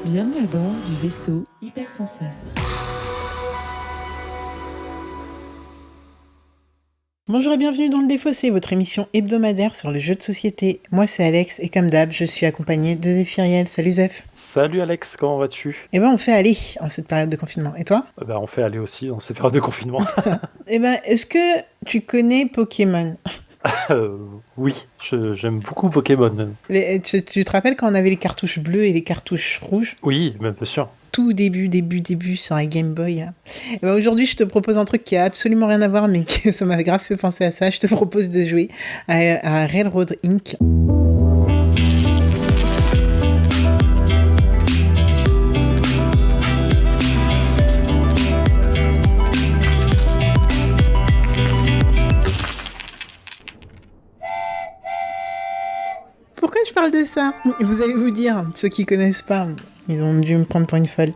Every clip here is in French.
Bienvenue à bord du vaisseau Hypersensas. Bonjour et bienvenue dans Le Défaussé, votre émission hebdomadaire sur les jeux de société. Moi c'est Alex et comme d'hab, je suis accompagné de Zéphiriel. Salut Zeph. Salut Alex, comment vas-tu? Eh ben on fait aller en cette période de confinement. Et toi? On fait aller aussi dans cette période de confinement. Eh ben est-ce que tu connais Pokémon? Oui, j'aime beaucoup Pokémon. Tu te rappelles quand on avait les cartouches bleues et les cartouches rouges? Oui, même bien sûr. Tout début sur la Game Boy. Hein. Eh ben aujourd'hui, je te propose un truc qui a absolument rien à voir, mais que ça m'a grave fait penser à ça. Je te propose de jouer à Railroad Inc. Pourquoi je parle de ça? Vous allez vous dire, ceux qui connaissent pas, ils ont dû me prendre pour une folle.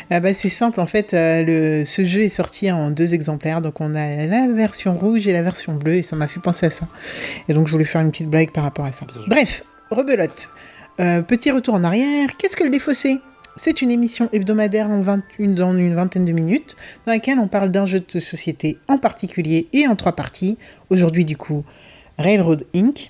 C'est simple, en fait, ce jeu est sorti en 2 exemplaires, donc on a la version rouge et la version bleue, et ça m'a fait penser à ça. Et donc je voulais faire une petite blague par rapport à ça. Bref, rebelote. Petit retour en arrière, qu'est-ce que Le Défaussé? C'est une émission hebdomadaire dans une vingtaine de minutes, dans laquelle on parle d'un jeu de société en particulier et en 3 parties. Aujourd'hui, du coup, Railroad Inc.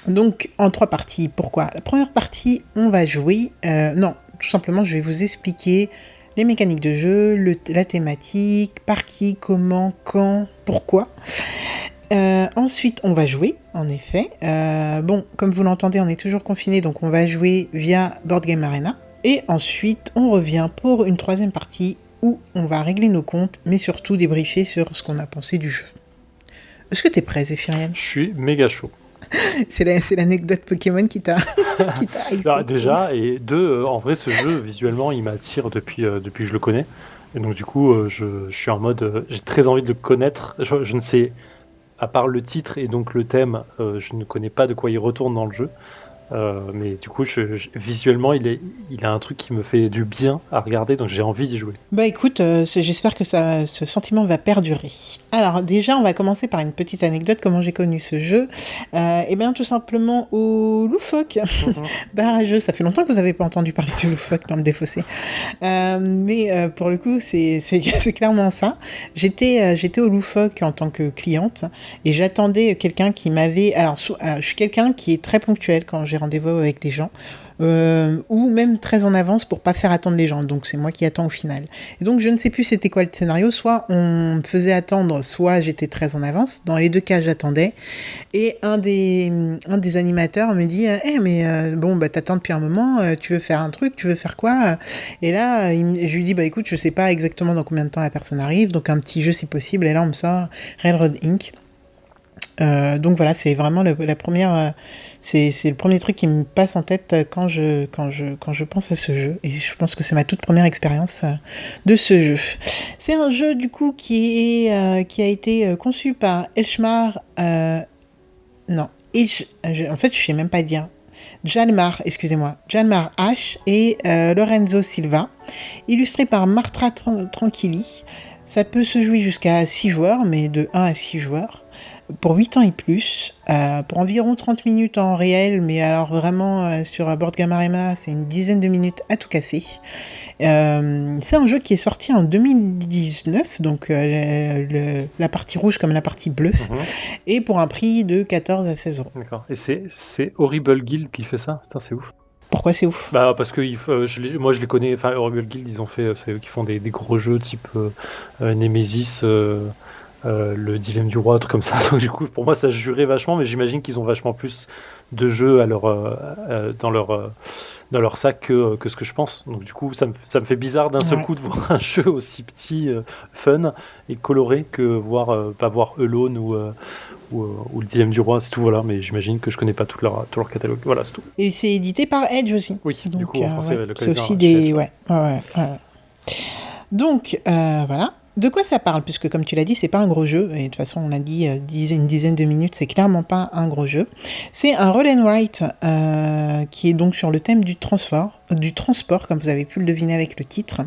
Donc, en 3 parties. Pourquoi? La première partie, on va jouer... tout simplement, je vais vous expliquer les mécaniques de jeu, la thématique, par qui, comment, quand, pourquoi. Ensuite, on va jouer, en effet. Comme vous l'entendez, on est toujours confiné, donc on va jouer via Board Game Arena. Et ensuite, on revient pour une 3e partie où on va régler nos comptes, mais surtout débriefer sur ce qu'on a pensé du jeu. Est-ce que t'es prêt, Zéphiriel? Je suis méga chaud. C'est l'anecdote Pokémon qui t'a Alors, déjà, et deux, en vrai, ce jeu, visuellement, il m'attire depuis que je le connais. Et donc, du coup, je suis en mode... j'ai très envie de le connaître. Je ne sais, à part le titre et donc le thème, je ne connais pas de quoi il retourne dans le jeu. Mais du coup, visuellement, il a un truc qui me fait du bien à regarder, donc j'ai envie d'y jouer. Bah écoute, j'espère que ce sentiment va perdurer. Alors déjà, on va commencer par une petite anecdote, comment j'ai connu ce jeu. Tout simplement au Loufoque. Barrageux, ça fait longtemps que vous n'avez pas entendu parler du Loufoque dans Le Défaussé. Pour le coup, c'est clairement ça. J'étais au Loufoque en tant que cliente et j'attendais quelqu'un qui m'avait... Alors, je suis quelqu'un qui est très ponctuel quand j'ai rendez-vous avec des gens, ou même très en avance pour pas faire attendre les gens, donc c'est moi qui attends au final. Et donc je ne sais plus c'était quoi le scénario, soit on me faisait attendre, soit j'étais très en avance. Dans les 2 cas j'attendais, et un des animateurs me dit t'attends depuis un moment, tu veux faire un truc, tu veux faire quoi? Et là je lui dis écoute, je sais pas exactement dans combien de temps la personne arrive, donc un petit jeu si possible, et là on me sort Railroad Inc. Donc voilà, c'est vraiment la première, c'est le premier truc qui me passe en tête quand je pense à ce jeu, et je pense que c'est ma toute première expérience de ce jeu. C'est un jeu du coup qui a été conçu par Elshmar, en fait je sais même pas dire. Jalmar H et Lorenzo Silva, illustré par Martra Tranquilli. Ça peut se jouer jusqu'à 6 joueurs, mais de 1 à 6 joueurs. Pour 8 ans et plus, pour environ 30 minutes en réel, mais alors vraiment sur Board Game Arena, c'est une dizaine de minutes à tout casser. C'est un jeu qui est sorti en 2019, donc la partie rouge comme la partie bleue, et pour un prix de 14 à 16 euros. D'accord. Et c'est Horrible Guild qui fait ça? Putain, c'est ouf. Pourquoi c'est ouf? Parce que moi je les connais, enfin Horrible Guild, ils ont fait, c'est eux qui font des gros jeux type Nemesis, le dilemme du roi, truc comme ça. Donc du coup, pour moi, ça se jurait vachement, mais j'imagine qu'ils ont vachement plus de jeux dans leur sac que ce que je pense. Donc du coup, ça me fait bizarre d'un seul coup de voir un jeu aussi petit, fun et coloré que pas voir Alone ou le dilemme du roi, c'est tout, voilà. Mais j'imagine que je connais pas tout leur catalogue. Voilà, c'est tout. Et c'est édité par Edge aussi. Oui, donc, du coup, en français, c'est aussi des... Ouais. Donc, voilà. De quoi ça parle? Puisque comme tu l'as dit, c'est pas un gros jeu, et de toute façon on a dit une dizaine de minutes, c'est clairement pas un gros jeu. C'est un roll and write qui est donc sur le thème du transport, comme vous avez pu le deviner avec le titre,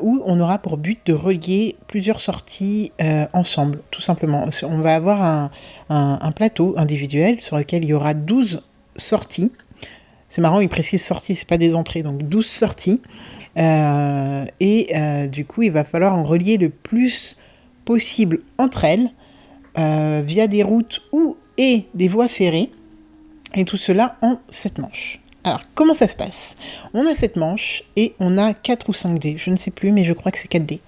où on aura pour but de relier plusieurs sorties ensemble, tout simplement. On va avoir un plateau individuel sur lequel il y aura 12 sorties, C'est marrant, il précise sorties, c'est pas des entrées, donc 12 sorties. Du coup, il va falloir en relier le plus possible entre elles, via des routes et des voies ferrées, et tout cela en 7 manches. Alors, comment ça se passe ? On a 7 manches, et on a 4 ou 5 dés, je ne sais plus, mais je crois que c'est 4 dés.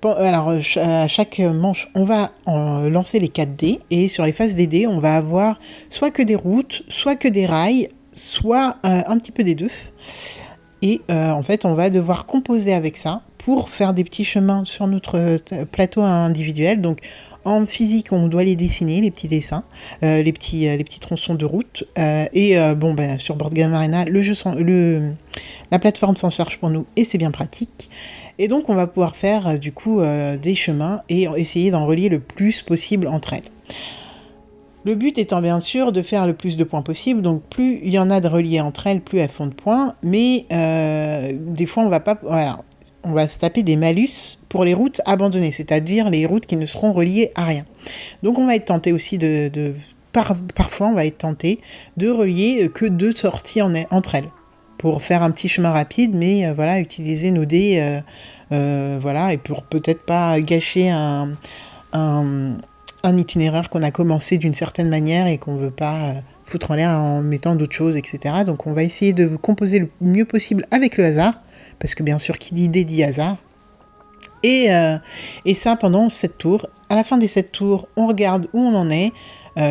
Bon, alors, à chaque manche, on va lancer les 4 dés, et sur les faces des dés, on va avoir soit que des routes, soit que des rails, soit un petit peu des deux. Et en fait, on va devoir composer avec ça pour faire des petits chemins sur notre plateau individuel. Donc, en physique, on doit les dessiner, les petits dessins, les petits tronçons de route. Sur Board Game Arena, la plateforme s'en charge pour nous et c'est bien pratique. Et donc, on va pouvoir faire des chemins et essayer d'en relier le plus possible entre elles. Le but étant bien sûr de faire le plus de points possible, donc plus il y en a de reliés entre elles, plus elles font de points, mais des fois on va se taper des malus pour les routes abandonnées, c'est-à-dire les routes qui ne seront reliées à rien. Donc on va être tenté aussi parfois on va être tenté de relier que 2 sorties entre elles, pour faire un petit chemin rapide, mais utiliser nos dés, et pour peut-être pas gâcher un itinéraire qu'on a commencé d'une certaine manière et qu'on veut pas foutre en l'air en mettant d'autres choses, etc. Donc on va essayer de composer le mieux possible avec le hasard, parce que bien sûr, qui dit dé dit hasard. Et ça pendant 7 tours. À la fin des 7 tours, on regarde où on en est,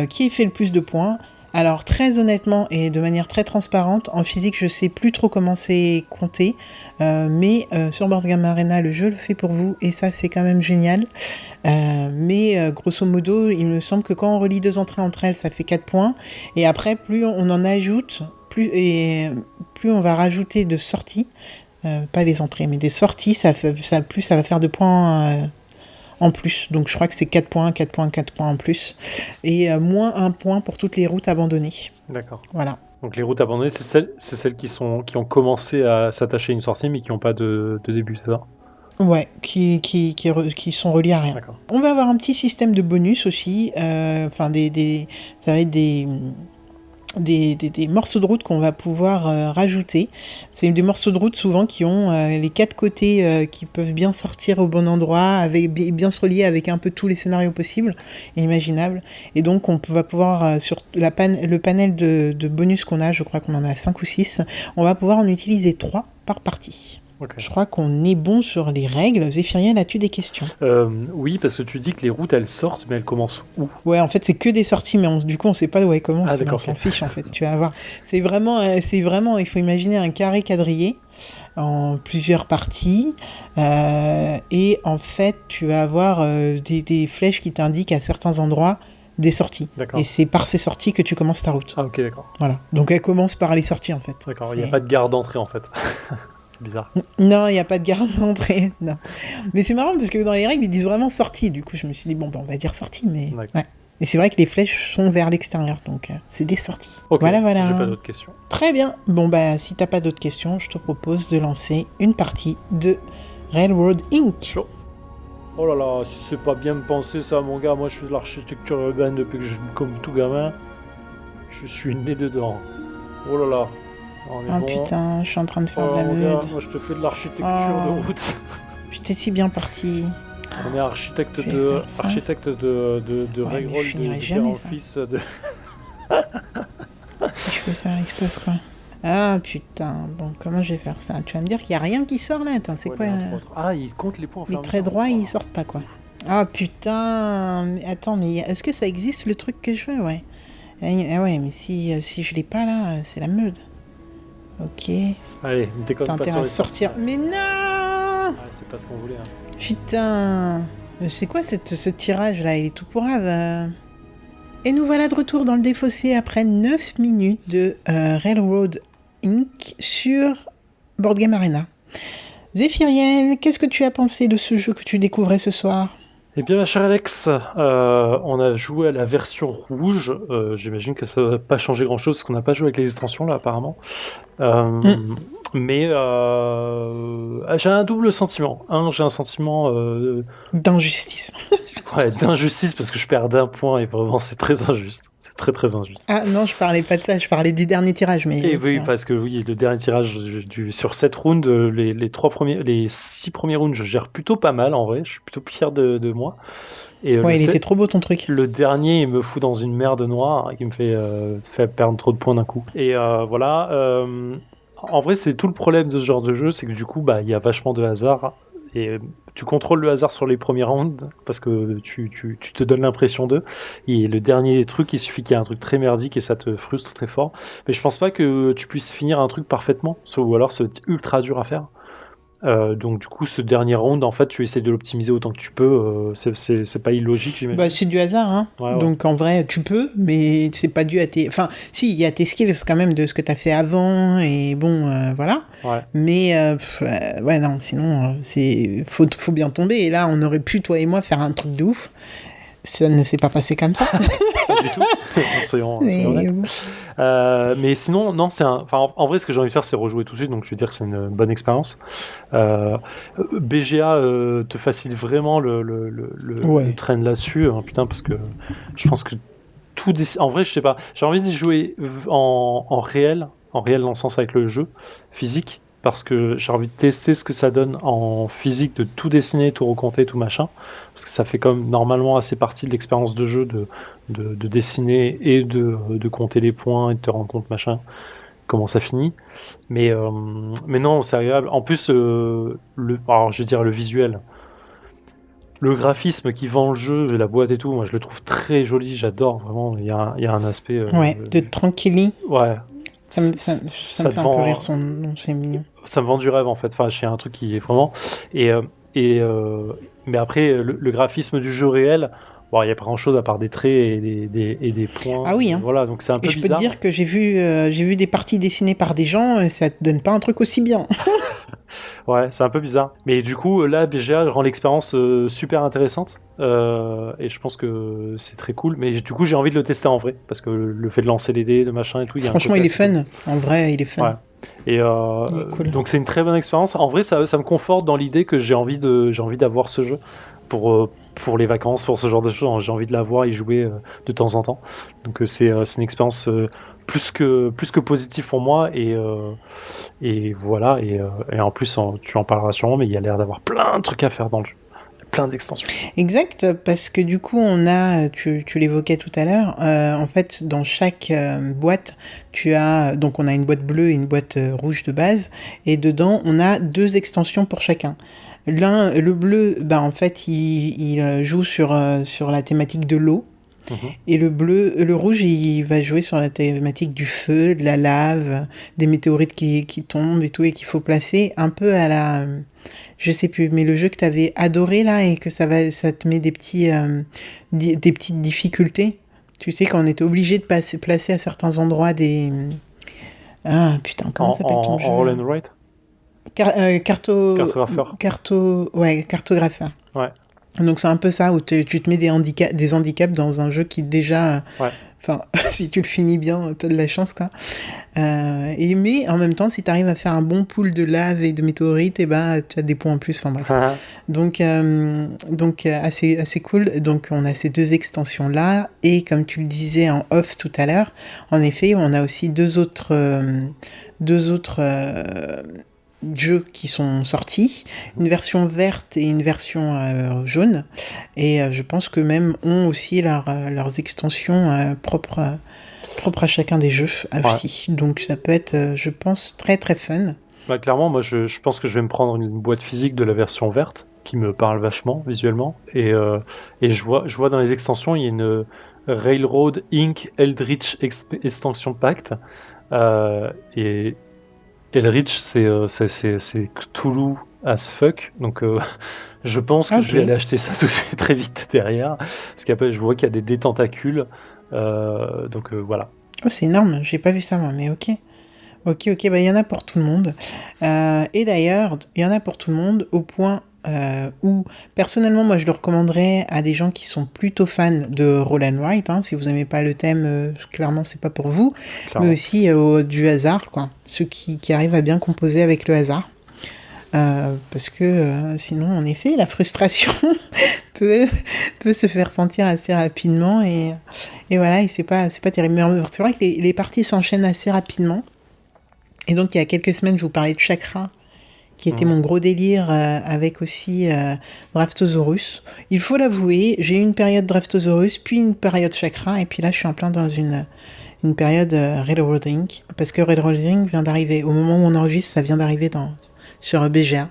qui fait le plus de points. Alors très honnêtement et de manière très transparente, en physique je sais plus trop comment c'est compté, mais sur Board Game Arena le jeu le fait pour vous et ça c'est quand même génial. Mais grosso modo il me semble que quand on relie 2 entrées entre elles ça fait 4 points et après plus on en ajoute, plus on va rajouter de sorties, pas des entrées mais des sorties, plus ça va faire de points en plus, donc je crois que c'est 4 points en plus, et moins 1 point pour toutes les routes abandonnées. D'accord. Voilà. Donc les routes abandonnées, c'est celles qui ont commencé à s'attacher à une sortie, mais qui n'ont pas de début, c'est ça ? Ouais, qui sont reliés à rien. D'accord. On va avoir un petit système de bonus aussi, ça va être des morceaux de route qu'on va pouvoir rajouter. C'est des morceaux de route souvent qui ont les 4 côtés qui peuvent bien sortir au bon endroit, bien se relier avec un peu tous les scénarios possibles et imaginables. Et donc on va pouvoir, sur le panel de bonus qu'on a, je crois qu'on en a 5 ou 6, on va pouvoir en utiliser 3 par partie. Okay. Je crois qu'on est bon sur les règles. Zéphirien, as-tu des questions ? Oui, parce que tu dis que les routes elles sortent, mais elles commencent où ? Ouais, en fait, c'est que des sorties, mais du coup, on sait pas où elles commencent. Ah, d'accord, on s'en fiche, en fait. Tu vas voir. C'est vraiment, il faut imaginer un carré quadrillé en plusieurs parties. Et en fait, tu vas avoir des flèches qui t'indiquent à certains endroits des sorties. D'accord. Et c'est par ces sorties que tu commences ta route. Ah, ok, d'accord. Voilà. Donc, elle commence par les sorties, en fait. D'accord, il n'y a pas de gare d'entrée, en fait. C'est bizarre. Non, il n'y a pas de garde d'entrée, non. Mais c'est marrant parce que dans les règles, ils disent vraiment sortie. Du coup, je me suis dit, on va dire sortie, mais... Ouais. Et c'est vrai que les flèches sont vers l'extérieur, donc c'est des sorties. Ok, voilà. J'ai pas d'autres questions. Très bien. Si t'as pas d'autres questions, je te propose de lancer une partie de Railroad Inc. Chaud. Oh là là, si c'est pas bien pensé ça, mon gars, moi je fais de l'architecture urbaine depuis que je suis comme tout gamin. Je suis né dedans. Oh là là. Putain, je suis en train de faire de la merde. Moi je te fais de l'architecture de route. Putain, si bien parti. On est architecte de Railroad de jamais office de... Je fais ça, il se passe quoi ? Ah putain, bon, comment je vais faire ça ? Tu vas me dire qu'il n'y a rien qui sort là ? Attends, c'est quoi il compte les points en les traits droits, ils sortent pas quoi. Ah putain, attends, mais est-ce que ça existe le truc que je veux ? Ouais. Ah ouais, mais si je l'ai pas là, c'est la meute. Ok. Allez, ne déconne pas sur les sortir. Mais non ! Ah, c'est pas ce qu'on voulait. Hein. Putain. C'est quoi ce tirage là ? Il est tout pourrave. Et nous voilà de retour dans le défaussé après 9 minutes de Railroad Inc. sur Board Game Arena. Zéphirienne, qu'est-ce que tu as pensé de ce jeu que tu découvrais ce soir ? Eh bien, ma chère Alex, on a joué à la version rouge. J'imagine que ça va pas changer grand-chose, parce qu'on n'a pas joué avec les extensions, là, apparemment. Mais j'ai un double sentiment. J'ai un sentiment D'injustice. d'injustice parce que je perds d'un point et vraiment c'est très injuste. C'est très très injuste. Ah non, je parlais pas de ça, je parlais des derniers tirages. Mais Et oui, oui, parce que oui, le dernier tirage sur 7 rounds, les 6 premiers rounds, je gère plutôt pas mal en vrai. Je suis plutôt fier de moi. Et ouais, il était trop beau ton truc. le dernier, il me fout dans une merde noire qui me fait perdre trop de points d'un coup. Et voilà. En vrai, c'est tout le problème de ce genre de jeu, c'est que du coup, il y a vachement de hasard. Et tu contrôles le hasard sur les premiers rounds parce que tu te donnes l'impression d'eux. Et le dernier truc, il suffit qu'il y ait un truc très merdique et ça te frustre très fort. Mais je pense pas que tu puisses finir un truc parfaitement, ou alors c'est ultra dur à faire. Donc du coup, ce dernier round, en fait, tu essaies de l'optimiser autant que tu peux. C'est pas illogique, j'imagine. Bah, c'est du hasard, hein. Ouais. Donc en vrai, tu peux, mais c'est pas dû à tes. Enfin, si, il y a tes skills quand même de ce que t'as fait avant, et bon, voilà. Ouais. Mais, ouais, non, sinon, faut bien tomber. Et là, on aurait pu, toi et moi, faire un truc de ouf. Ça ne s'est pas passé comme ça. Pas du tout. soyons honnêtes. Mais sinon, non, en vrai, ce que j'ai envie de faire, c'est rejouer tout de suite, donc je veux dire que c'est une bonne expérience. BGA te facilite vraiment le train là-dessus, hein, putain, parce que je pense que en vrai, je sais pas, j'ai envie d'y jouer en réel dans le sens avec le jeu physique, parce que j'ai envie de tester ce que ça donne en physique, de tout dessiner, tout recompter, tout machin, parce que ça fait comme normalement assez partie de l'expérience de jeu de dessiner et de compter les points et de te rendre compte machin comment ça finit. Mais non, c'est agréable. En plus, alors je veux dire le visuel, le graphisme qui vend le jeu, la boîte et tout, moi je le trouve très joli, j'adore vraiment. Il y a un aspect. Ouais, de tranquilli. Ouais. Ça me fait un peu rire son nom, c'est mignon. Ça me vend du rêve en fait. Enfin, j'ai un truc qui est vraiment. Mais après, le graphisme du jeu réel, bon, il n'y a pas grand chose à part des traits et des points. Ah oui, hein. Voilà, donc c'est un peu bizarre. Et je peux te dire que j'ai vu des parties dessinées par des gens, et ça te donne pas un truc aussi bien. Ouais, c'est un peu bizarre. Mais du coup, là, BGA rend l'expérience super intéressante. Et je pense que c'est très cool. Mais du coup, j'ai envie de le tester en vrai. Parce que le fait de lancer les dés, de machin et tout. Franchement, il est fun. En vrai, il est fun. Ouais. Et cool. Donc, c'est une très bonne expérience. En vrai, ça me conforte dans l'idée que j'ai envie d'avoir ce jeu. Pour les vacances, pour ce genre de choses, j'ai envie de l'avoir et jouer de temps en temps. Donc c'est une expérience plus que positive pour moi et voilà et en plus tu en parleras sûrement, mais il y a l'air d'avoir plein de trucs à faire dans le jeu, plein d'extensions. Exact, parce que du coup on a, tu l'évoquais tout à l'heure, en fait dans chaque boîte donc on a une boîte bleue et une boîte rouge de base, et dedans on a 2 extensions pour chacun. Le bleu, en fait, il joue sur la thématique de l'eau. Et le rouge, il va jouer sur la thématique du feu, de la lave, des météorites qui tombent et tout, et qu'il faut placer un peu à la... Je sais plus, mais le jeu que tu avais adoré là, et que ça te met des petites difficultés. Tu sais, quand on était obligé de placer à certains endroits des... Ah putain, comment s'appelle ton jeu? En roll and write? Cartographeur. Cartographeur. Ouais. Donc c'est un peu ça, où tu te mets des handicaps dans un jeu qui déjà... Ouais. Enfin, si tu le finis bien, t'as de la chance, quoi. Mais en même temps, si t'arrives à faire un bon pool de lave et de météorites, tu as des points en plus. Enfin bref. Donc assez cool. Donc on a ces 2 extensions-là. Et comme tu le disais en off tout à l'heure, en effet, on a aussi deux autres jeux qui sont sortis, une version verte et une version jaune, et je pense que même ont aussi leurs extensions propres à chacun des jeux aussi. Donc ça peut être, je pense, très très fun. Clairement, moi je pense que je vais me prendre une boîte physique de la version verte qui me parle vachement visuellement, et je vois dans les extensions il y a une Railroad Inc. Eldritch Extension Pact, et Eldritch, c'est Cthulhu as fuck, donc je pense que je vais aller acheter ça tout de suite très vite derrière, parce qu'après je vois qu'il y a des tentacules, donc voilà. Oh, c'est énorme, j'ai pas vu ça moi, mais ok, il y en a pour tout le monde. Et d'ailleurs, il y en a pour tout le monde au point ou personnellement, moi, je le recommanderais à des gens qui sont plutôt fans de roll and write. Hein. Si vous n'aimez pas le thème, clairement, c'est pas pour vous. Clairement. Mais aussi du hasard, quoi. Ceux qui arrivent à bien composer avec le hasard. Parce que sinon, en effet, la frustration peut se faire sentir assez rapidement et voilà, et c'est pas terrible. Mais c'est vrai que les parties s'enchaînent assez rapidement. Et donc, il y a quelques semaines, je vous parlais de chakra, qui était mon gros délire, avec aussi Draftosaurus. Il faut l'avouer, j'ai eu une période Draftosaurus, puis une période chakra, et puis là, je suis en plein dans une période Railroading, parce que Railroading vient d'arriver. Au moment où on enregistre, ça vient d'arriver sur BGA.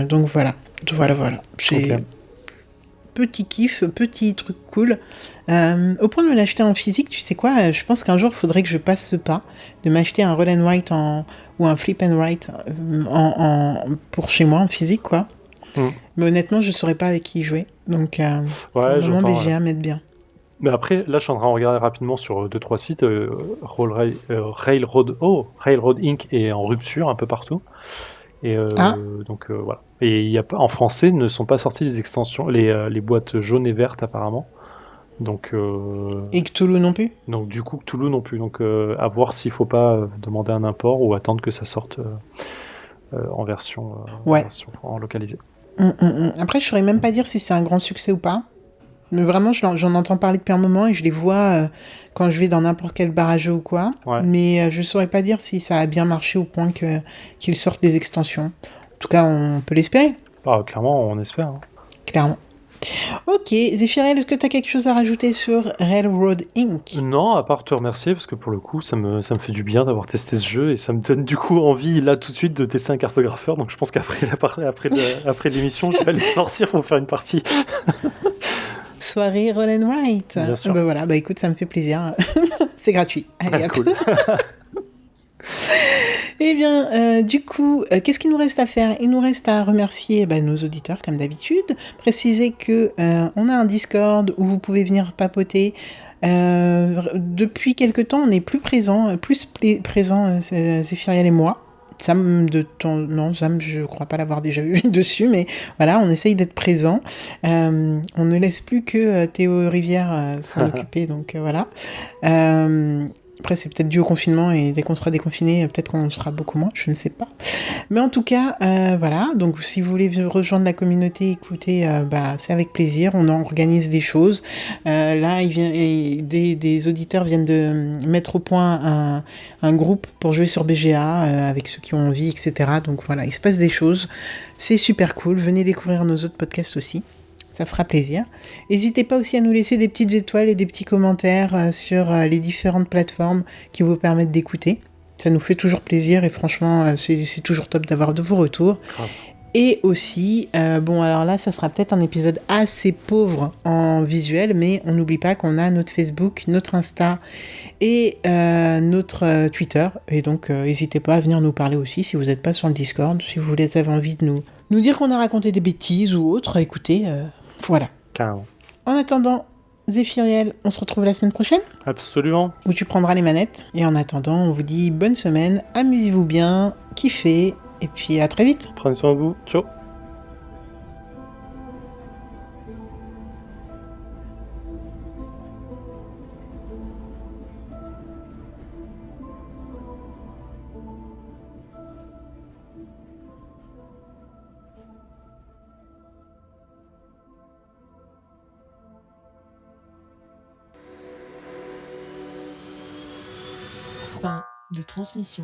Donc voilà. J'ai petit kiff, petit truc cool. Au point de me l'acheter en physique, tu sais quoi, je pense qu'un jour, il faudrait que je passe ce pas, de m'acheter un roll and write ou un flip and write pour chez moi, en physique, quoi. Mais honnêtement, je ne saurais pas avec qui jouer. Donc, vraiment, BGA m'aide bien. Mais après, là, je suis en train de regarder rapidement sur 2-3 sites. Railroad Inc. est en rupture un peu partout. Et donc voilà. Et en français ne sont pas sorties les extensions, les boîtes jaunes et vertes apparemment. Donc et Cthulhu non plus. Donc du coup Cthulhu non plus. Donc à voir s'il faut pas demander un import ou attendre que ça sorte en version localisée. Après, je saurais même pas dire si c'est un grand succès ou pas. Mais vraiment, j'en entends parler depuis un moment et je les vois quand je vais dans n'importe quel bar à jeu ou quoi. Ouais. Mais je saurais pas dire si ça a bien marché au point qu'ils sortent des extensions. En tout cas, on peut l'espérer. Ah, clairement, on espère. Hein. Clairement. Ok, Zéphiriel, est-ce que tu as quelque chose à rajouter sur Railroad Inc. Non, à part te remercier, parce que pour le coup, ça me fait du bien d'avoir testé ce jeu, et ça me donne du coup envie, là, tout de suite, de tester un cartographeur, donc je pense qu'après après l'émission, je vais aller sortir pour faire une partie. Soirée Roll and Write. Bien sûr. Bah voilà, bah écoute, ça me fait plaisir. C'est gratuit. Allez, hop. Cool. Eh bien, du coup, qu'est-ce qu'il nous reste à faire ? Il nous reste à remercier nos auditeurs, comme d'habitude. Préciser que on a un Discord où vous pouvez venir papoter. Depuis quelque temps, on est plus présent, Zéphiriel et moi. Sam, je crois pas l'avoir déjà vu dessus, mais voilà, on essaye d'être présent. On ne laisse plus que Théo Rivière s'en occuper, donc voilà. Après, c'est peut-être dû au confinement, et dès qu'on sera déconfiné, peut-être qu'on sera beaucoup moins, je ne sais pas. Mais en tout cas, voilà, donc si vous voulez rejoindre la communauté, écoutez, c'est avec plaisir, on organise des choses. Là, des auditeurs viennent de mettre au point un groupe pour jouer sur BGA, avec ceux qui ont envie, etc. Donc voilà, il se passe des choses, c'est super cool, venez découvrir nos autres podcasts aussi. Ça fera plaisir. N'hésitez pas aussi à nous laisser des petites étoiles et des petits commentaires sur les différentes plateformes qui vous permettent d'écouter. Ça nous fait toujours plaisir et franchement, c'est toujours top d'avoir de vos retours. Grave. Et aussi, alors là, ça sera peut-être un épisode assez pauvre en visuel, mais on n'oublie pas qu'on a notre Facebook, notre Insta et notre Twitter. Et donc, n'hésitez pas à venir nous parler aussi si vous n'êtes pas sur le Discord, si vous avez envie de nous dire qu'on a raconté des bêtises ou autre. Écoutez, voilà. Carrément. En attendant, Zéphiriel, on se retrouve la semaine prochaine, Absolument. où tu prendras les manettes. Et en attendant, on vous dit bonne semaine, amusez-vous bien, kiffez, et puis à très vite. Prenez soin de vous. Ciao. Fin de transmission.